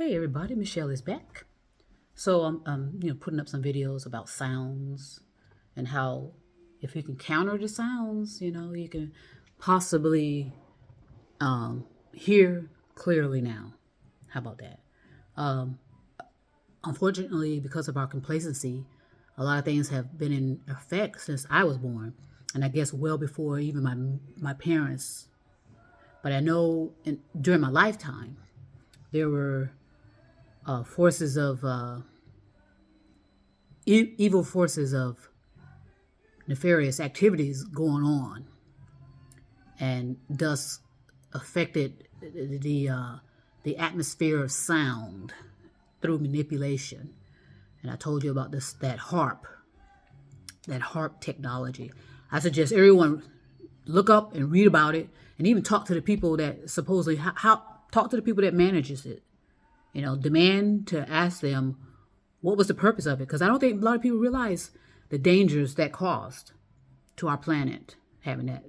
Hey everybody, Michelle is back. So I'm putting up some videos about sounds and how if you can counter the sounds, you can possibly hear clearly now. How about that? Um, Unfortunately, because of our complacency, a lot of things have been in effect since I was born, and I guess well before even my parents. But I know during my lifetime there were forces of evil forces of nefarious activities going on, and thus affected the atmosphere of sound through manipulation. And I told you about that harp technology. I suggest everyone look up and read about it, and even talk to the people that supposedly how talk to the people that manages it. Demand to ask them what was the purpose of it, because I don't think a lot of people realize the dangers that caused to our planet having that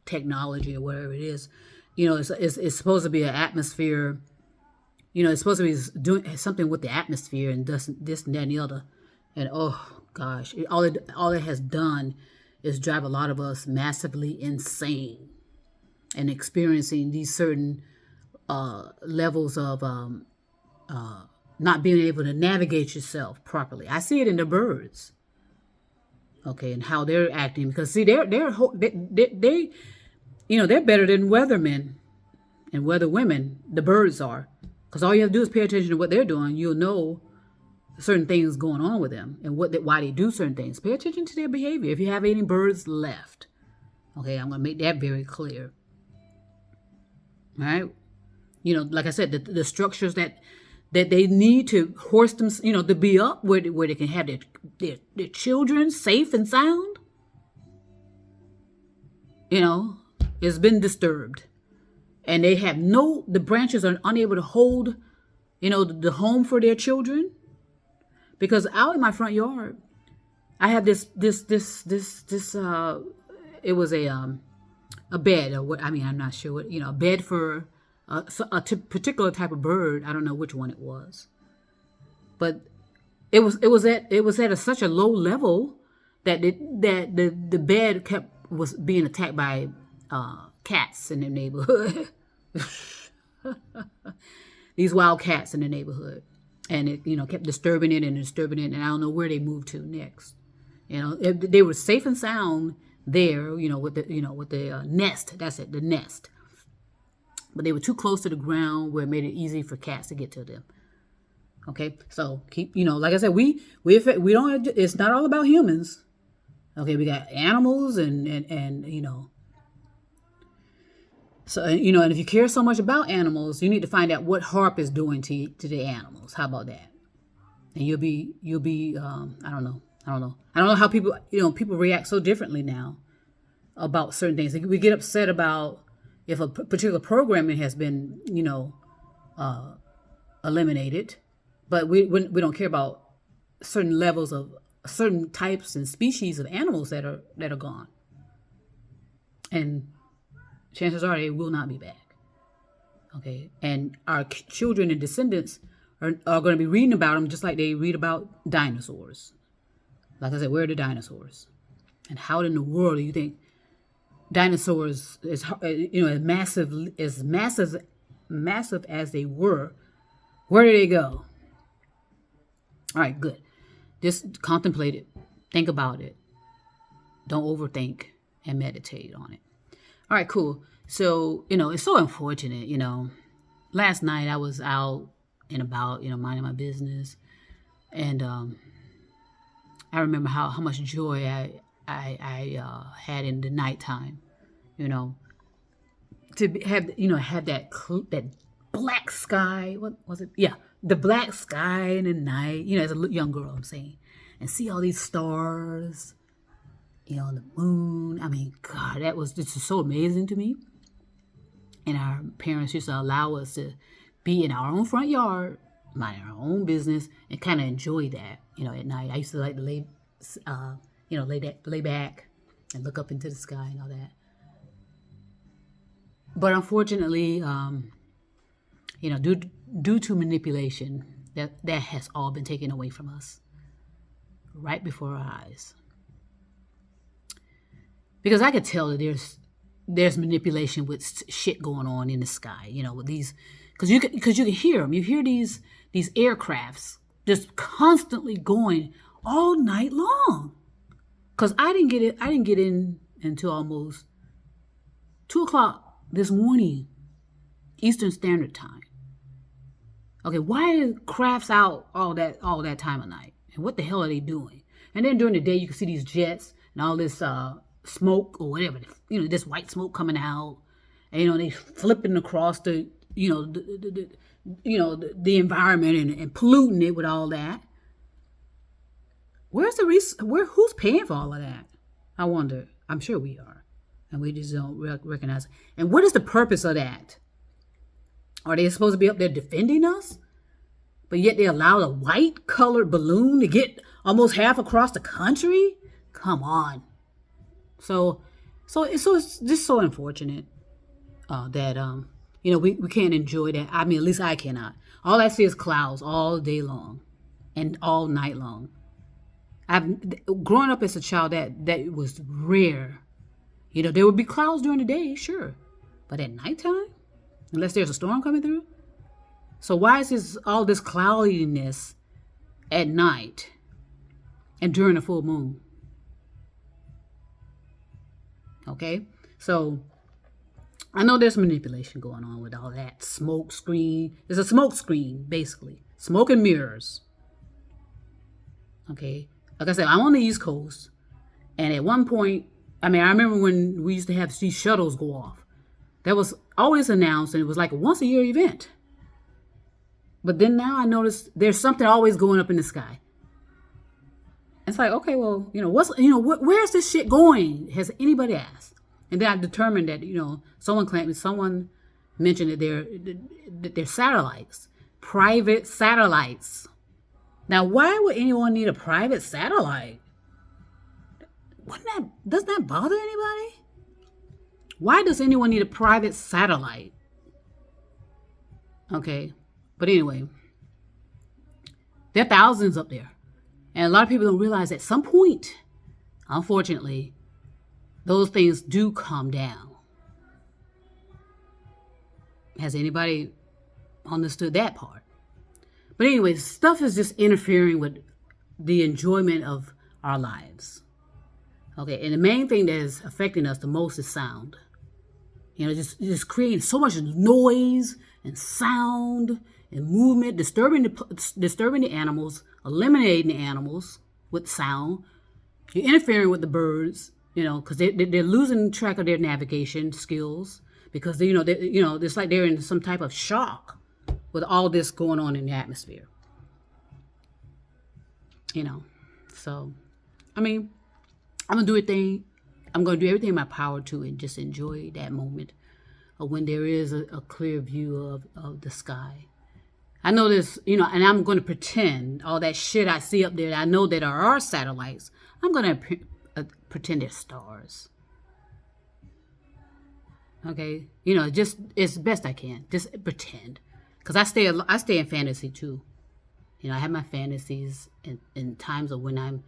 technology or whatever it is. It's supposed to be an atmosphere. It's supposed to be doing something with the atmosphere and this and that and the other. And oh gosh, all it has done is drive a lot of us massively insane and experiencing these certain levels of not being able to navigate yourself properly. I see it in the birds, okay, and how they're acting, because see they're better than weathermen and weather women. The birds are, because all you have to do is pay attention to what they're doing. You'll know certain things going on with them and why they do certain things. Pay attention to their behavior. If you have any birds left, okay, I'm going to make that very clear. All right, like I said, the structures that they need to horse them, to be up where they can have their children safe and sound, it's been disturbed. And they have the branches are unable to hold, the home for their children. Because out in my front yard, I have this, it was a bed, or what, I'm not sure what, a bed for particular type of bird. I don't know which one it was, but it was at such a low level that the bed was being attacked by cats in the neighborhood. These wild cats in the neighborhood, and it kept disturbing it, and I don't know where they moved to next. They were safe and sound there, with the nest. That's it, the nest. But they were too close to the ground where it made it easy for cats to get to them. Okay, so keep, like I said, we don't. It's not all about humans. Okay, we got animals and. So, and if you care so much about animals, you need to find out what HARP is doing to the animals. How about that? And you'll be I don't know how people react so differently now about certain things. We get upset about if a particular programming has been, eliminated, but we don't care about certain levels of certain types and species of animals that are gone. And chances are they will not be back. Okay, and our children and descendants are going to be reading about them just like they read about dinosaurs. Like I said, where are the dinosaurs? And how in the world do you think dinosaurs is as massive as they were? Where did they go? All right, good. Just contemplate it, think about it. Don't overthink, and meditate on it. All right, cool. So, it's so unfortunate, Last night I was out and about, minding my business. And I remember how much joy I had in the nighttime, to have that black sky. What was it? Yeah, the black sky in the night, as a young girl, I'm saying. And see all these stars, the moon. I mean, God, that was just so amazing to me. And our parents used to allow us to be in our own front yard, mind our own business, and kind of enjoy that, at night. I used to like to lay back and look up into the sky and all that. But unfortunately, You know, due to manipulation, that has all been taken away from us right before our eyes. Because I could tell that there's manipulation with shit going on in the sky, you know, with these, because you can hear them. You hear these aircrafts just constantly going all night long. Because I didn't get in until almost 2:00 this morning, Eastern Standard Time. Okay, why are crafts out all that time of night? And what the hell are they doing? And then during the day, you can see these jets and all this smoke or whatever, you know, this white smoke coming out, and you know they flipping across the, you know, the environment and polluting it with all that. Where's who's paying for all of that? I wonder. I'm sure we are, and we just don't recognize it. And what is the purpose of that? Are they supposed to be up there defending us? But yet they allow a white colored balloon to get almost half across the country? Come on. So it's just so unfortunate that you know, we can't enjoy that. I mean, at least I cannot. All I see is clouds all day long and all night long. Growing up as a child, that was rare. You know, there would be clouds during the day, sure, but at nighttime, unless there's a storm coming through. So why is all this cloudiness at night and during a full moon? Okay, so I know there's manipulation going on with all that smoke screen. It's a smoke screen, basically. Smoke and mirrors. Okay, like I said, I'm on the East Coast, and at one point, I mean, I remember when we used to have these shuttles go off. That was always announced, and it was like a once-a-year event. But then now I notice there's something always going up in the sky. It's like, okay, well, you know, where's this shit going? Has anybody asked? And then I determined that, you know, someone mentioned that they're satellites, private satellites. Now, why would anyone need a private satellite? Doesn't that bother anybody? Why does anyone need a private satellite? Okay, but anyway, there are thousands up there. And a lot of people don't realize at some point, unfortunately, those things do come down. Has anybody understood that part? But anyway, stuff is just interfering with the enjoyment of our lives. Okay, and the main thing that is affecting us the most is sound. You know, just creating so much noise and sound and movement, disturbing the animals, eliminating the animals with sound. You're interfering with the birds, you know, because they're losing track of their navigation skills because they it's like they're in some type of shock with all this going on in the atmosphere. You know, so I mean, I'm going to do everything in my power to and just enjoy that moment of when there is a clear view of the sky. I know this, you know, and I'm going to pretend all that shit I see up there, I know that there are satellites. I'm going to pretend they're stars. Okay? You know, just as best I can. Just pretend. Because I stay in fantasy too. You know, I have my fantasies in times of when I'm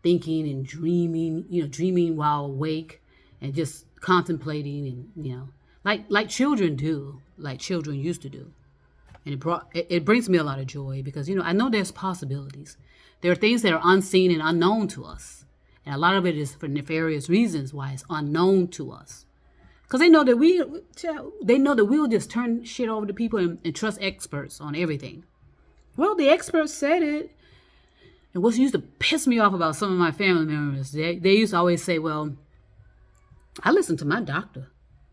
thinking and dreaming while awake and just contemplating and, you know, like children do, like children used to do. And it brings me a lot of joy because, you know, I know there's possibilities. There are things that are unseen and unknown to us. And a lot of it is for nefarious reasons why it's unknown to us. Because they know that we'll just turn shit over to people and trust experts on everything. Well, the experts said it. And what used to piss me off about some of my family members, they used to always say, well, I listen to my doctor.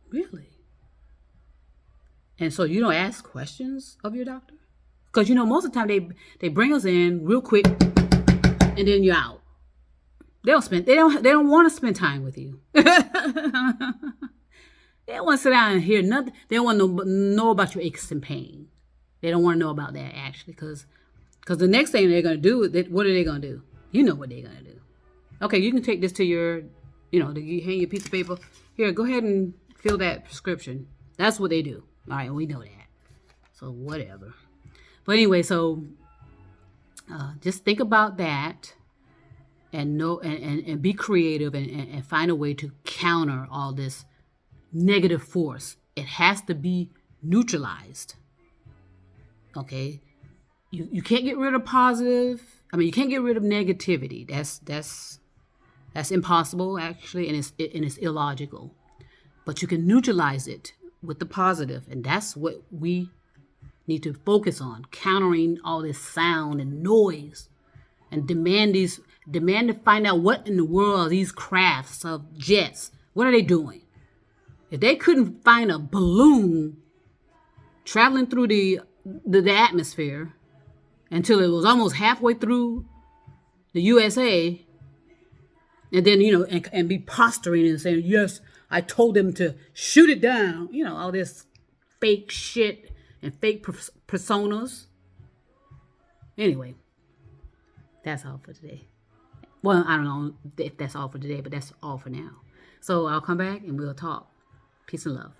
Really? And so you don't ask questions of your doctor? Because, you know, most of the time they bring us in real quick and then you're out. They don't want to spend time with you. They don't want to sit down and hear nothing. They don't want to know about your aches and pain. They don't want to know about that, actually, because the next thing they're going to do, what are they going to do? You know what they're going to do. Okay, you can take this to your, you hang your piece of paper. Here, go ahead and fill that prescription. That's what they do. All right, we know that. So whatever. But anyway, so just think about that and know and be creative and find a way to counter all this negative force. It has to be neutralized. Okay? You can't get rid of you can't get rid of negativity. That's impossible actually, and it's illogical. But you can neutralize it with the positive, and that's what we need to focus on, countering all this sound and noise, and demand to find out what in the world are these crafts of jets. What are they doing? If they couldn't find a balloon traveling through the atmosphere until it was almost halfway through the USA, and then and be posturing and saying, yes, I told them to shoot it down, all this fake shit and fake personas. Anyway, that's all for today. Well, I don't know if that's all for today, but that's all for now. So I'll come back and we'll talk. Peace and love.